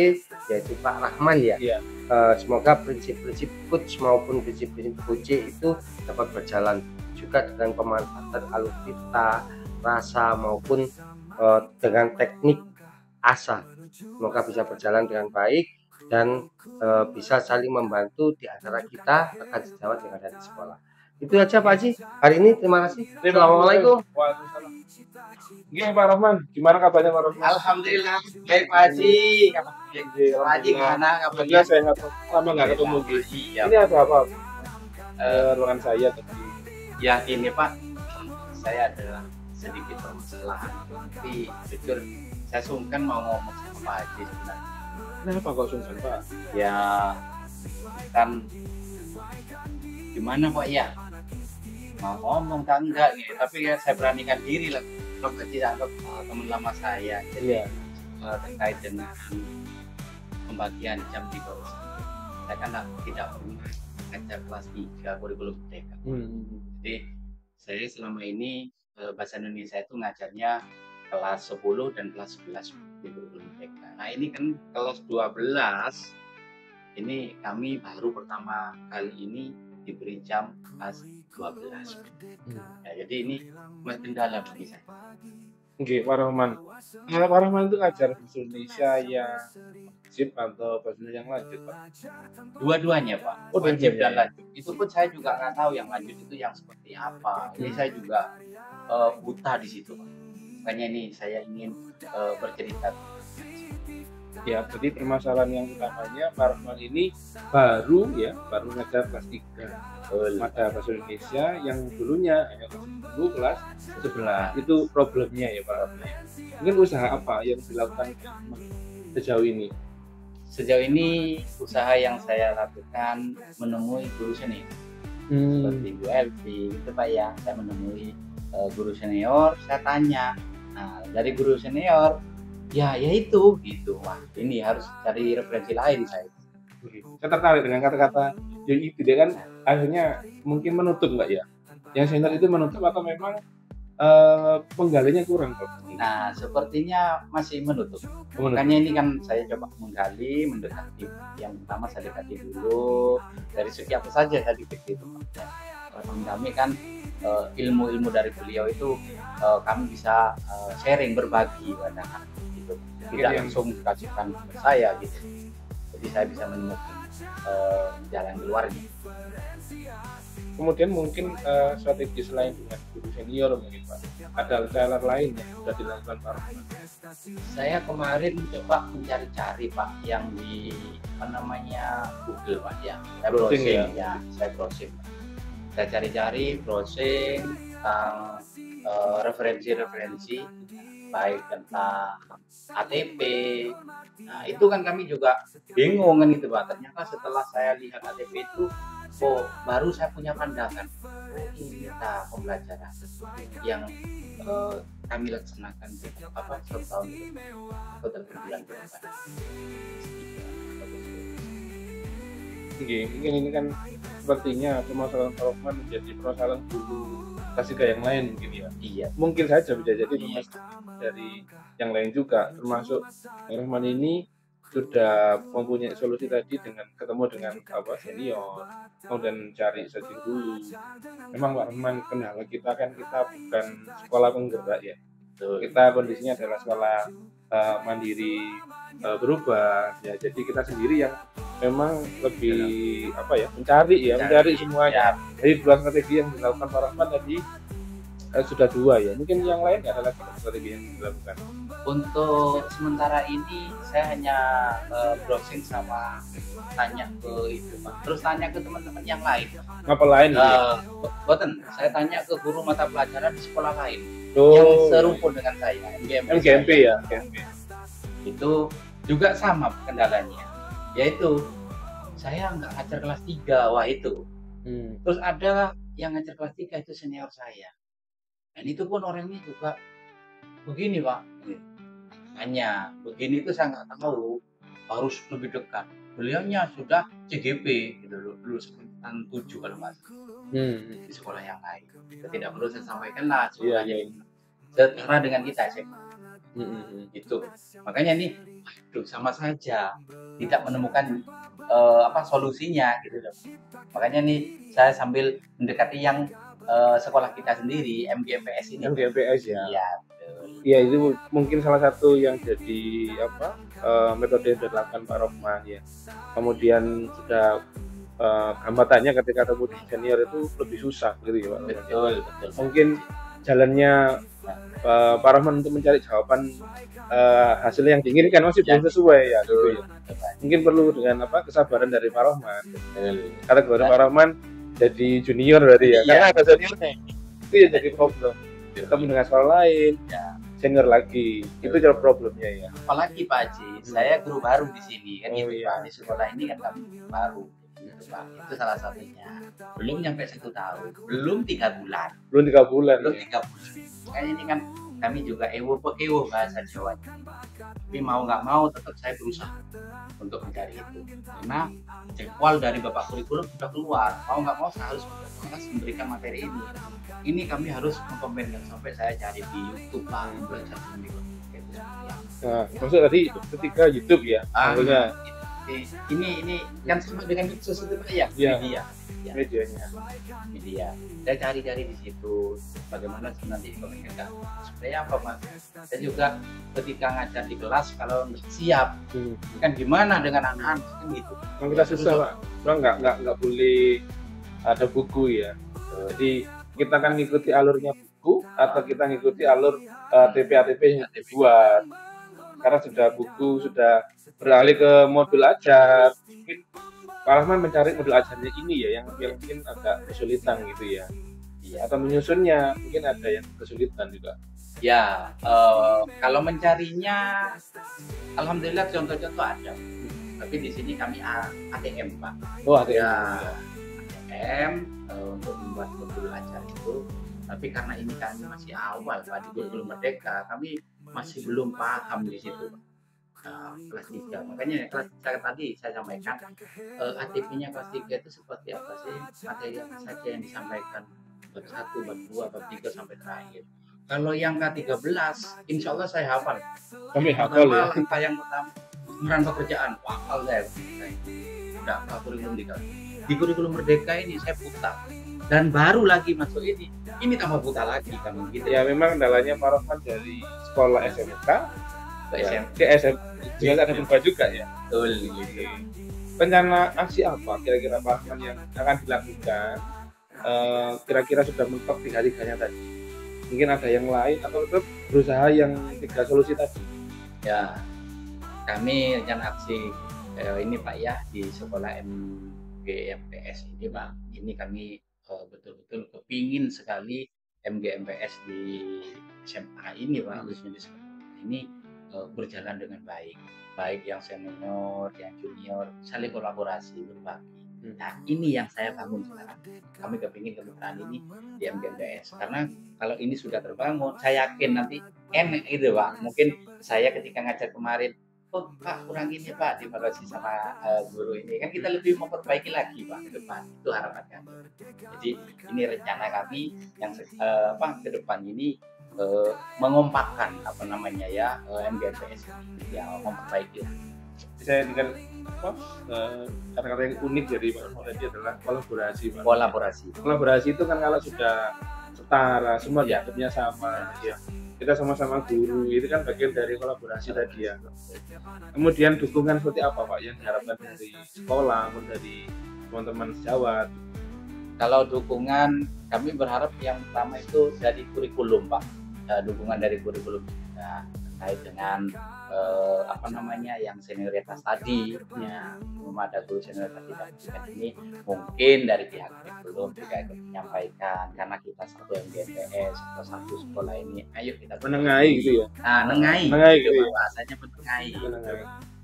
yaitu Pak Rahman ya. Iya. Semoga prinsip-prinsip coach maupun prinsip-prinsip coach itu dapat berjalan juga dengan pemanfaatan alur cerita, rasa maupun dengan teknik asah. Semoga bisa berjalan dengan baik dan bisa saling membantu di antara kita rekan sejawat yang ada di sekolah. Itu aja Pak Haji hari ini. Terima kasih. Assalamualaikum. Waalaikumsalam. Gimana Pak Rahman? Gimana kabarnya Pak Rahman? Alhamdulillah baik Pak Haji. Pak Haji gimana kabarnya? Saya nggak lama nggak ketemu. Iya. Ini ada apa? Ruangan saya tadi. Ya ini Pak, saya ada sedikit permasalahan. Tapi jujur saya sungkan mau ngomong sama Pak Haji sebenarnya. Kenapa kok sungkan Pak? Ya kan gimana Pak ya? Mau ngomong kan enggak gitu, tapi ya saya beranikan diri lah. Kalau kecil anggap teman lama saya. Jadi terkait dengan pembagian jam di bawah. Saya kan tidak pernah ngajar kelas 3 kurikulum merdeka. Jadi saya selama ini bahasa Indonesia itu ngajarnya kelas 10 dan kelas 11 di kurikulum merdeka. Nah ini kan kelas 12 ini kami baru pertama kali ini diberi jam kelas 12. Ya, jadi ini masih kendala bagi saya. Oke, Pak Rahman. Pak Rahman itu ngajar bahasa Indonesia yang wajib atau bahasa Indonesia yang lanjut, Pak? Dua-duanya, Pak. Oh, Wajib dua-duanya. dan lanjut. Itu pun saya juga nggak tahu yang lanjut itu yang seperti apa. Jadi saya juga buta di situ, Pak. Makanya ini saya ingin bercerita. Ya, jadi permasalahan yang utamanya Pak Rahman ini baru ngajar kelas 3 mata bahasa Indonesia yang dulunya hanya kelas 10, kelas 11. Itu problemnya ya Pak Rahman. Mungkin usaha apa yang dilakukan sejauh ini? Sejauh ini usaha yang saya lakukan menemui guru senior seperti Bu Elvi, itu Pak ya. Saya menemui guru senior, saya tanya. Nah, dari guru senior ya itu gitu. Wah, ini harus cari referensi lain saya. Saya tertarik dengan kata-kata yang itu, dia kan akhirnya mungkin menutup nggak ya? Yang senior itu menutup atau memang penggalinya kurang Pak? Nah, sepertinya masih menutup. Makanya ini kan saya coba menggali, mendekati. Yang pertama saya dekati dulu dari segi apa saja saya dekati itu. Kami kan ilmu-ilmu dari beliau itu kami bisa sharing, berbagi pada gitu. Tidak langsung dikasihkan ke saya gitu. Jadi saya bisa menemukan jalan keluarnya. Kemudian mungkin strategi selain dengan guru senior mungkin Pak, ada cara lain yang sudah dilakukan Pak Rahman? Saya kemarin coba mencari-cari Pak yang di Google Pak ya. Saya browsing ya, saya browsing. Saya cari-cari browsing tentang referensi-referensi baik tentang ATP. Nah itu kan kami juga bingung kan gitu Pak. Ternyata setelah saya lihat ATP itu, baru saya punya pandangan. Ini pembelajaran yang kami laksanakan setahun atau berbulan ke depan. Mungkin ini kan sepertinya permasalahan Pak Rahman menjadi permasalahan guru kelas 3 yang lain mungkin ya. Iya. Mungkin saja bisa jadi permasalahan dari yang lain juga, termasuk Pak Rahman ini sudah mempunyai solusi tadi dengan ketemu dengan senior, kemudian cari searching dulu. Memang Pak Rahman, kendala kita kan kita bukan sekolah penggerak ya. Kita kondisinya adalah sekolah mandiri berubah ya, jadi kita sendiri yang memang lebih mencari semuanya. Jadi dua strategi yang dilakukan Pak Rahman tadi sudah dua ya. Mungkin yang lain adalah strategi yang dilakukan. Untuk sementara ini saya hanya browsing sama tanya ke itu Pak. Terus tanya ke teman-teman yang lain. Apa lain? Boten, saya tanya ke guru mata pelajaran di sekolah lain yang serumpun dengan saya, MGMP ya. Itu juga sama kendalanya, yaitu saya nggak ngajar kelas 3, wah itu. Terus ada yang ngajar kelas 3 itu senior saya. Dan itu pun orangnya juga begini Pak, hanya begini itu saya nggak tahu, harus lebih dekat. Beliaunya sudah CGP gitu loh, dulu angkatan 7 kalau nggak di sekolah yang lain. Tidak perlu saya sampaikan lah sekolahnya setara dengan kita sih. Itu makanya nih, sama saja tidak menemukan solusinya gitu loh. Makanya nih saya sambil mendekati yang sekolah kita sendiri, MGMPS ini. MGMPS ya. Iya, Iya, itu mungkin salah satu yang jadi metode yang dilakukan Pak Rahman ya. Kemudian sudah hambatannya ketika ketemu di senior itu lebih susah gitu ya Pak. Betul. Mungkin jalannya Pak Rahman untuk mencari jawaban hasil yang diinginkan masih belum sesuai ya gitu ya. Mungkin perlu dengan kesabaran dari Pak Rahman. Kata Pak Rahman jadi junior berarti ya. Karena ada seniornya. Itu yang jadi problem. Ketemu dengan sekolah lain, senior lagi, itu jadi problemnya ya. Apalagi Pak Haji, saya guru baru di sini kan Pak. Di sekolah ini kan kami baru. Gitu, Pak. Itu salah satunya. Belum nyampe 1 tahun, belum 3 bulan. Belum 3 bulan. Makanya ini kan kami juga ewo bahasa Jawa. Tapi mau nggak mau tetap saya berusaha untuk mencari itu, karena jadwal dari bapak kurikulum sudah keluar, mau nggak mau saya harus memberikan materi ini. Ini kami harus mengkomenkan, sampai saya cari di YouTube lah, belajar sendiri. Nah, maksud tadi ketika YouTube ya, maksudnya ini kan sama dengan medsos itu Pak ya, Iya. media. medianya. Media. Saya cari-cari di situ bagaimana nanti komunikasi. Supaya apa Mas? Saya juga ketika ngajar di kelas kalau nggak siap, kan gimana dengan anak-anak kan gitu. Memang kita susah Pak, memang nggak boleh ada buku ya. Jadi kita kan ngikuti alurnya buku atau kita ngikuti alur TP-ATP yang dibuat. Karena sudah buku sudah beralih ke modul ajar, mungkin Pak Rahman mencari modul ajarnya ini ya yang mungkin agak kesulitan gitu ya. Iya. Atau menyusunnya mungkin ada yang kesulitan juga. Ya, kalau mencarinya, alhamdulillah contoh-contoh ada. Tapi di sini kami ATM Pak. Oh, ada Ya, ATM untuk membuat modul ajar itu. Tapi karena ini kami masih awal Pak di kurikulum Merdeka, kami masih belum paham di situ. Kelas 3, makanya kelas 3 tadi saya sampaikan ATP-nya kelas 3 itu seperti apa sih, materi apa saja yang disampaikan, bab 1, bab 2, bab 3 sampai terakhir. Kalau yang ke-13 insya Allah saya hafal. Kami hafal ya. Langkah yang pertama pemeran pekerjaan, hafal saya. Udah kurikulum di kurikulum Merdeka ini saya putar, dan baru lagi masuk ini tambah buta lagi kami gitu Ya memang kendalanya Pak Rahman dari sekolah SMK ke SMP. ke SM juga ada berubah juga ya. Betul gitu. Rencana aksi apa kira-kira Pak Rahman yang akan dilakukan? Kira-kira sudah mentok 3-3-nya tadi. Mungkin ada yang lain atau tetap berusaha yang 3 solusi tadi? Ya, kami rencana aksi ini Pak ya di sekolah MGMPS ini Pak. Ini kami betul-betul kepingin sekali MGMPS di SMA ini Pak, khususnya di sekolah ini berjalan dengan baik yang senior, yang junior, saling kolaborasi berbagi. Nah ini yang saya bangun sekarang. Kami kepingin kemitraan ini di MGMPS, karena kalau ini sudah terbangun, saya yakin nanti enak itu Pak. Mungkin saya ketika ngajar kemarin, oh Pak kurang ini Pak, dievaluasi sama guru ini, kan kita lebih memperbaiki lagi Pak ke depan. Itu harapan kami. Jadi ini rencana kami yang ke depan ini mengompakkan MGMPS ini ya, memperbaiki. Saya dengan kata-kata yang unik dari Pak Rahman tadi adalah kolaborasi Pak. Kolaborasi itu kan kalau sudah setara, semua dianggapnya sama ya. Kita sama-sama guru, itu kan bagian dari kolaborasi tadi ya. Kemudian dukungan seperti apa Pak yang diharapkan dari sekolah maupun dari teman-teman sejawat? Kalau dukungan kami berharap yang pertama itu dari kurikulum Pak, dukungan dari kurikulum terkait dengan yang senioritas tadi ya, belum ada guru senioritas tidak ini, mungkin dari pihak kurikulum juga ikut menyampaikan, karena kita satu MGMPS atau satu sekolah ini, ayo kita menengahi gitu ya. Nengahi gitu ya. bahasanya menengahi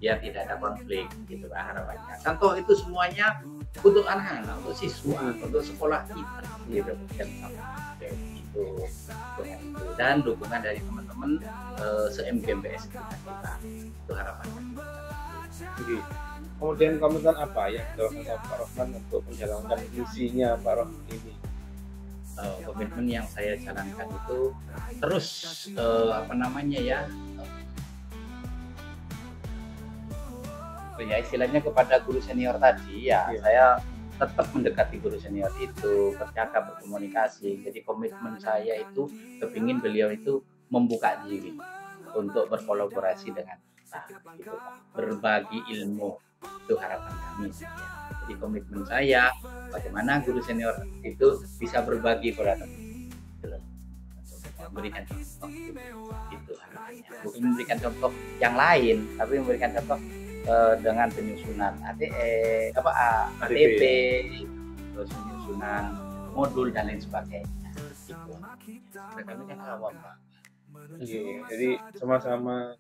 biar tidak ada konflik gitu Pak harapannya. Contoh itu semuanya untuk anak-anak, untuk siswa, untuk sekolah kita gitu. Itu dan dukungan dari teman-teman se-MGMPS kita, itu harapannya. Jadi, kemudian komitmen apa yang dilakukan Pak Rahman untuk menjalankan misinya Pak Rahman ini? Komitmen yang saya jalankan itu terus istilahnya kepada guru senior tadi ya, saya tetap mendekati guru senior itu, bercakap, berkomunikasi. Jadi komitmen saya itu kepingin beliau itu membuka diri untuk berkolaborasi dengan kita, gitu, berbagi ilmu, itu harapan kami. Jadi komitmen saya bagaimana guru senior itu bisa berbagi pada teman, memberikan contoh, itu harapannya. Bukan memberikan contoh yang lain, tapi memberikan contoh dengan penyusunan ATP, terus penyusunan modul dan lain sebagainya. Gitu. Mereka ini kan awam Pak. Jadi sama-sama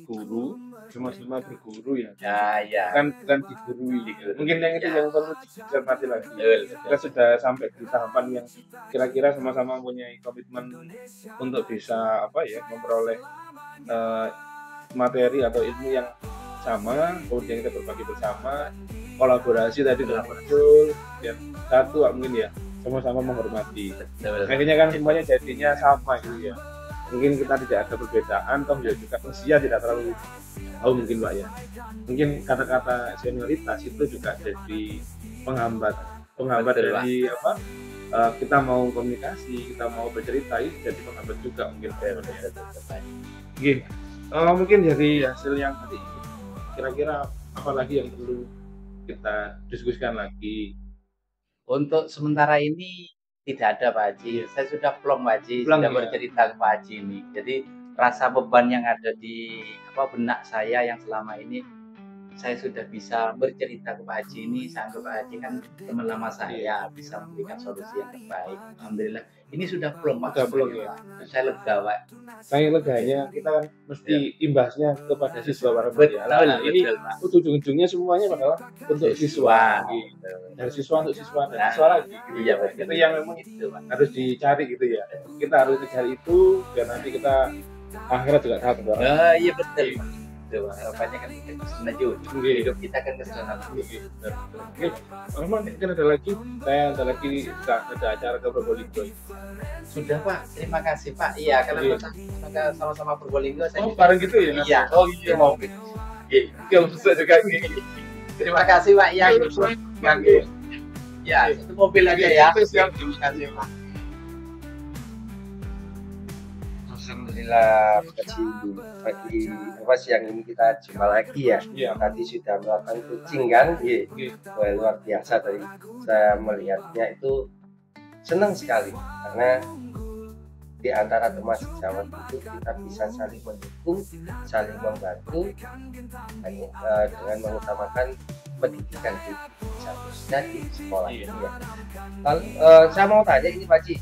guru, sama-sama berguru ya. Ya. Bukan digurui. Mungkin yang itu yang perlu dicermati lagi. Kita sudah sampai di tahapan yang kira-kira sama-sama mempunyai komitmen untuk bisa memperoleh materi atau ilmu yang sama, kemudian kita berbagi bersama, kolaborasi tadi muncul, dan satu mungkin ya sama-sama menghormati. Akhirnya kan semuanya jadinya sama gitu ya. Mungkin kita tidak ada perbedaan, toh ya juga usia tidak terlalu jauh mungkin Pak ya. Mungkin kata-kata senioritas itu juga jadi penghambat dari apa? Kita mau komunikasi, kita mau bercerita, itu jadi penghambat juga mungkin. Oke, mungkin dari hasil yang tadi, kira-kira apa lagi yang perlu kita diskusikan lagi? Untuk sementara ini tidak ada Pak Haji. Saya sudah plong Pak Haji, sudah bercerita ke Pak Haji ini. Jadi rasa beban yang ada di benak saya yang selama ini, saya sudah bisa bercerita ke Pak Haji ini, sampai Pak Haji kan teman lama saya, bisa memberikan solusi yang terbaik. Alhamdulillah. Ini sudah plong Pak. Sudah plong ya. Saya lega Pak. Saya leganya kita kan mesti imbasnya kepada siswa para ya. Nah, ini ujung-ujungnya semuanya adalah untuk siswa. Gitu. Dari siswa untuk siswa dan siswa lagi. Gitu. Iya, itu yang memang itu harus dicari gitu ya. Kita harus kejar itu biar nanti kita akhirnya juga tahu. Iya betul. Harapannya kan menuju hidup kita kan ke sana. Oke, Rahman, mungkin ada lagi ada acara ke Probolinggo. Sudah Pak, terima kasih Pak. Iya, karena kita sama-sama Probolinggo. Bareng gitu ya? Iya. Oh iya mau. Kalau bisa juga gini. Terima kasih Pak. Ya, ya satu mobil aja ya. Terima kasih Pak. Alhamdulillah pagi siang ini kita jumpa lagi ya. Tadi sudah melakukan coaching kan, wah, luar biasa tadi. Saya melihatnya itu senang sekali karena di antara teman sejawat itu kita bisa saling mendukung, saling membantu dengan mengutamakan pendidikan khususnya di sekolah ini ya. Lalu saya mau tanya ini Pak Haji,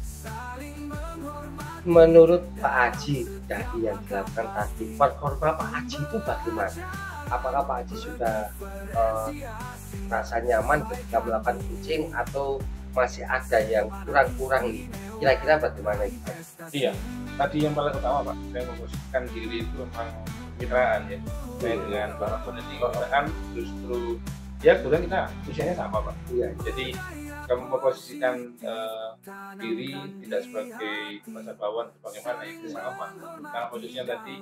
menurut Pak Haji dari yang dilakukan tadi, performa Pak Haji itu bagaimana? Apakah Pak Haji sudah merasa nyaman ketika melakukan coaching atau masih ada yang kurang-kurang nih? Kira-kira bagaimana itu? Iya, tadi yang paling utama Pak, saya memposisikan diri itu memang kemitraan ya. Saya dengan Bapak Pendidikan justru ya kebetulan kita usianya sama Pak. Iya. Jadi kamu memposisikan diri tidak sebagai masa bawaan sebagaimana itu sama. Karena posisinya tadi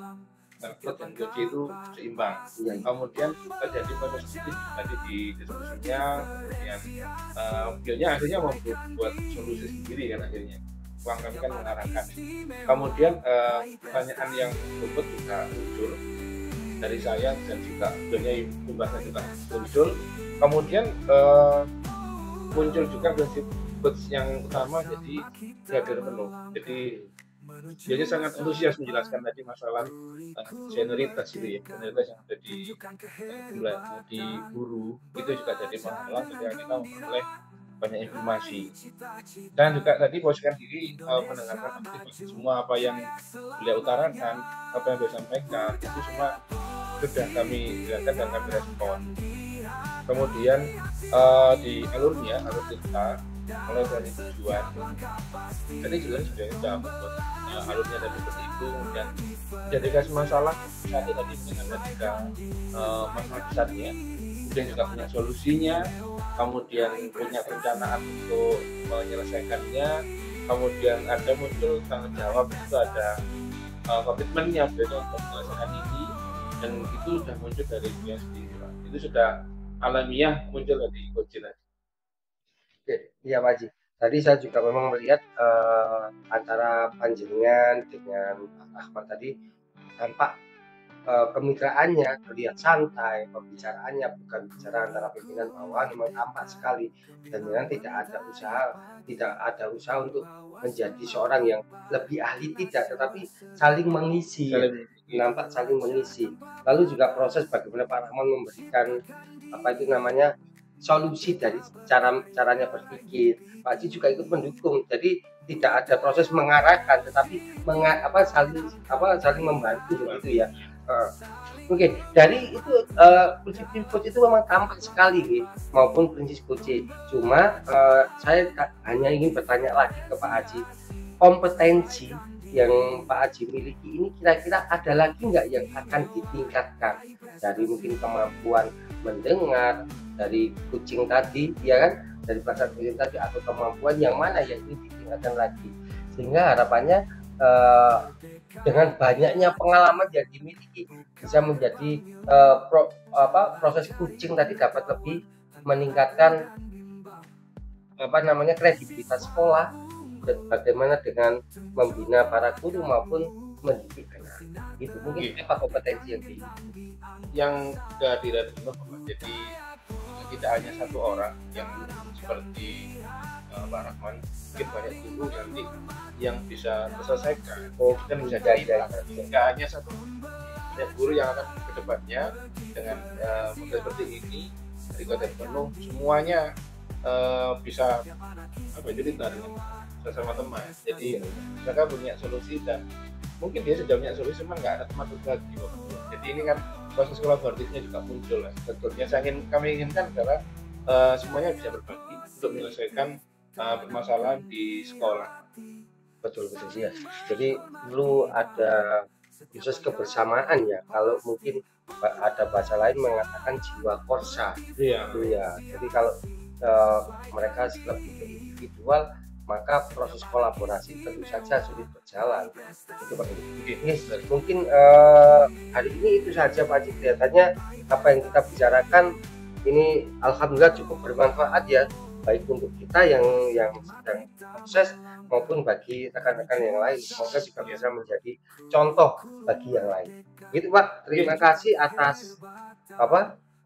coach dan coach itu seimbang. Iya. Kemudian terjadi proses tadi di diskusinya, kemudian beliaunya akhirnya membuat solusi sendiri kan akhirnya. Uang kami kan mengarahkan. Kemudian pertanyaan yang berbeda juga muncul dari saya dan juga beliaunya imbasnya juga muncul. Kemudian muncul juga prinsip coach yang utama jadi hadir penuh. Jadi dia sangat antusias menjelaskan tadi masalah senioritas itu ya, senioritas yang ada di guru itu juga jadi penghalang ketika kita memperoleh banyak informasi. Dan juga tadi posisikan diri mendengarkan aktif semua apa yang beliau utarakan, apa yang beliau sampaikan itu semua sudah kami jelaskan dan kami respon. Kemudian di alur kita mulai dari tujuan. Jadi tujuan sudah membuat alurnya dari seperti itu, kemudian jadikan masalah satu tadi mungkin ada tiga masalah besarnya, kemudian juga punya solusinya, kemudian punya perencanaan untuk menyelesaikannya, kemudian ada muncul tanggung jawab, itu ada komitmennya untuk menyelesaikan ini, dan itu sudah muncul dari dia sendiri. Itu sudah alamiah muncul dari coaching tadi. Oke, iya Pak Haji. Tadi saya juga memang melihat antara panjenengan dengan Ahmad tadi tampak kemitraannya terlihat santai, pembicaraannya bukan bicara antara pimpinan bawah, memang tampak sekali, dan memang tidak ada usaha untuk menjadi seorang yang lebih ahli, tidak, tetapi saling mengisi. Nampak saling mengisi. Lalu juga proses bagaimana Pak Rahman memberikan solusi dari caranya berpikir. Pak Haji juga ikut mendukung. Jadi tidak ada proses mengarahkan, tetapi saling membantu begitu ya. Oke, dari itu prinsip coach itu memang tampak sekali maupun prinsip coach. Cuma saya hanya ingin bertanya lagi ke Pak Haji, kompetensi yang Pak Aji miliki ini kira-kira ada lagi nggak yang akan ditingkatkan dari mungkin kemampuan mendengar dari kucing tadi, ya kan, dari pasar kucing tadi, atau kemampuan yang mana yang ini ditingkatkan lagi, sehingga harapannya dengan banyaknya pengalaman yang dimiliki bisa menjadi proses kucing tadi dapat lebih meningkatkan kredibilitas sekolah, dan bagaimana dengan membina para guru maupun mendidik anak. Itu mungkin apa kompetensi yang dihadapi jadi tidak hanya satu orang yang seperti Pak Rahman, mungkin banyak guru nanti yang bisa terselesaikan. Kita bisa jadi tidak hanya satu, banyak guru yang akan ke depannya dengan model seperti ini dari konten penuh, semuanya bisa cerita dengan sesama teman. Jadi mereka punya solusi, dan mungkin dia sudah punya solusi, cuma nggak ada teman berbagi. Jadi ini kan proses kolaboratifnya juga muncul. Sebetulnya kami inginkan adalah semuanya bisa berbagi untuk menyelesaikan permasalahan di sekolah. Betul ya. Jadi perlu ada proses kebersamaan ya. Kalau mungkin ada bahasa lain mengatakan jiwa korsa. Iya. Jadi kalau mereka lebih individual, maka proses kolaborasi tentu saja sulit berjalan. Itu Pak. Mungkin hari ini itu saja Pak Haji. Kelihatannya apa yang kita bicarakan ini alhamdulillah cukup bermanfaat ya, baik untuk kita yang sedang proses maupun bagi rekan-rekan yang lain. Semoga juga bisa menjadi contoh bagi yang lain. Gitu Pak. Terima kasih atas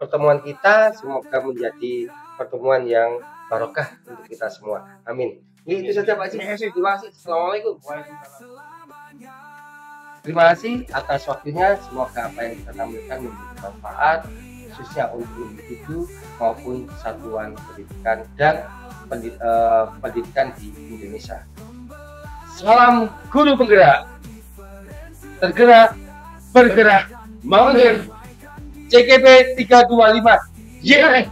pertemuan kita. Semoga menjadi pertemuan yang barokah untuk kita semua. Amin. Itu saja Pak Haji. Terima kasih. Assalamualaikum. Terima kasih atas waktunya. Semoga apa yang kita tampilkan memberi manfaat, khususnya untuk individu maupun satuan pendidikan dan pendidikan di Indonesia. Salam guru penggerak, tergerak, bergerak, mengalir. CKP 325. Yeah.